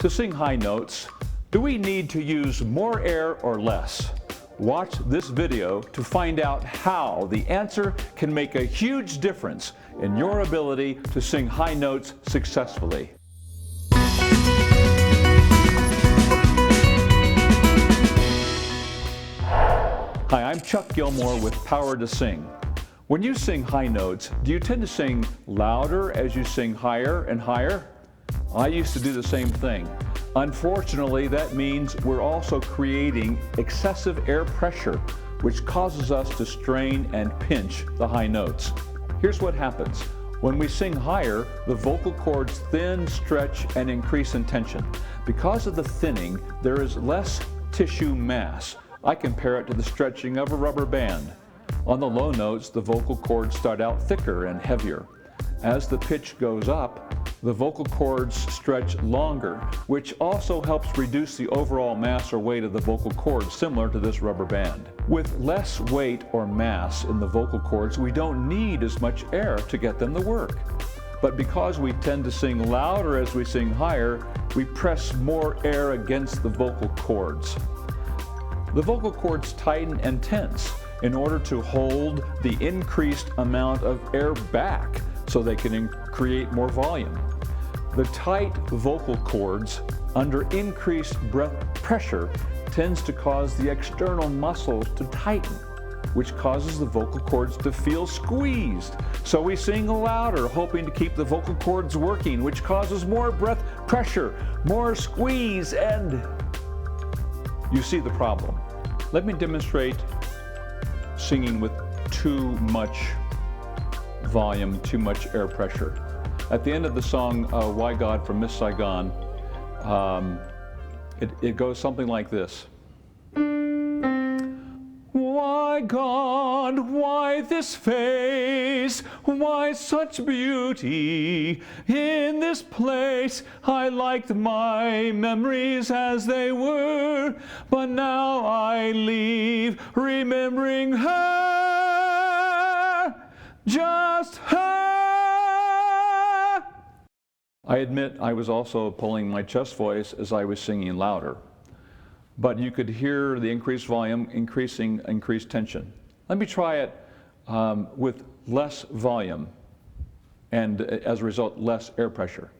To sing high notes, do we need to use more air or less? Watch this video to find out how the answer can make a huge difference in your ability to sing high notes successfully. Hi, I'm Chuck Gilmore with Power to Sing. When you sing high notes, do you tend to sing louder as you sing higher and higher? I used to do the same thing. Unfortunately, that means we're also creating excessive air pressure, which causes us to strain and pinch the high notes. Here's what happens. When we sing higher, the vocal cords thin, stretch, and increase in tension. Because of the thinning, there is less tissue mass. I compare it to the stretching of a rubber band. On the low notes, the vocal cords start out thicker and heavier. As the pitch goes up, the vocal cords stretch longer, which also helps reduce the overall mass or weight of the vocal cords, similar to this rubber band. With less weight or mass in the vocal cords, we don't need as much air to get them to work. But because we tend to sing louder as we sing higher, we press more air against the vocal cords. The vocal cords tighten and tense in order to hold the increased amount of air back so they can create more volume. The tight vocal cords under increased breath pressure tends to cause the external muscles to tighten, which causes the vocal cords to feel squeezed. So we sing louder, hoping to keep the vocal cords working, which causes more breath pressure, more squeeze, and you see the problem. Let me demonstrate singing with too much volume, too much air pressure. At the end of the song, Why God from Miss Saigon, it goes something like this. Why God, why this face, why such beauty in this place? I liked my memories as they were, but now I leave remembering her, just her. I admit I was also pulling my chest voice as I was singing louder, but you could hear the increased volume, increased tension. Let me try it with less volume and as a result, less air pressure.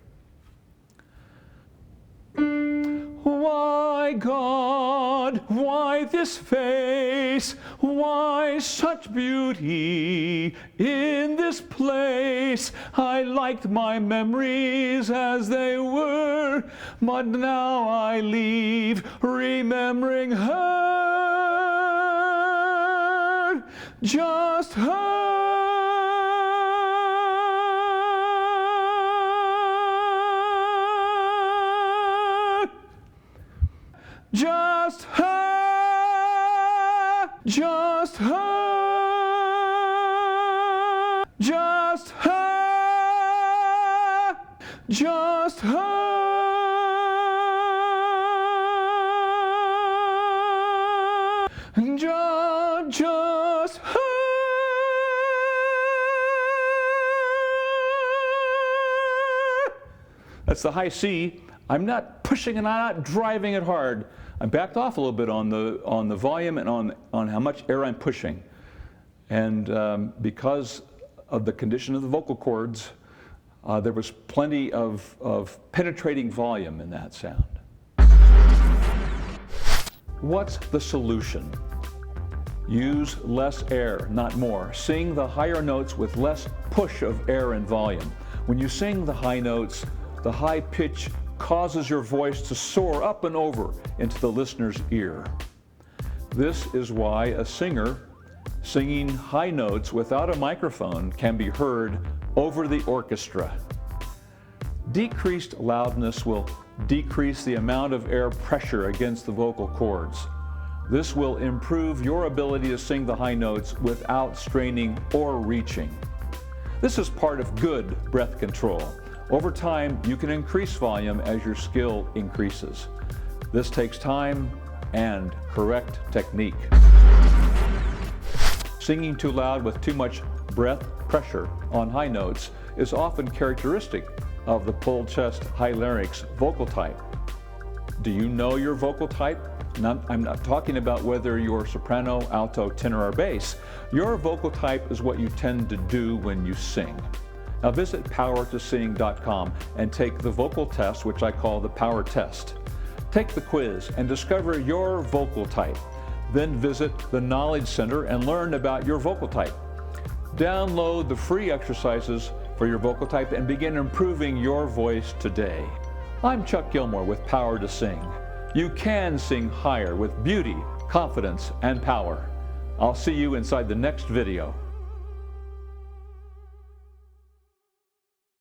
Why God, why this face, why such beauty in this place? I liked my memories as they were, but now I leave remembering her, just her. Just her, just her, just her, just her, just her. That's the high C. I'm not pushing and I'm not driving it hard. I backed off a little bit on the volume and on how much air I'm pushing. And because of the condition of the vocal cords, there was plenty of penetrating volume in that sound. What's the solution? Use less air, not more. Sing the higher notes with less push of air and volume. When you sing the high notes, the high pitch causes your voice to soar up and over into the listener's ear. This is why a singer singing high notes without a microphone can be heard over the orchestra. Decreased loudness will decrease the amount of air pressure against the vocal cords. This will improve your ability to sing the high notes without straining or reaching. This is part of good breath control. Over time, you can increase volume as your skill increases. This takes time and correct technique. Singing too loud with too much breath pressure on high notes is often characteristic of the full chest high larynx vocal type. Do you know your vocal type? I'm not talking about whether you're soprano, alto, tenor, or bass. Your vocal type is what you tend to do when you sing. Now visit powertosing.com and take the vocal test, which I call the Power Test. Take the quiz and discover your vocal type. Then visit the Knowledge Center and learn about your vocal type. Download the free exercises for your vocal type and begin improving your voice today. I'm Chuck Gilmore with Power to Sing. You can sing higher with beauty, confidence, and power. I'll see you inside the next video.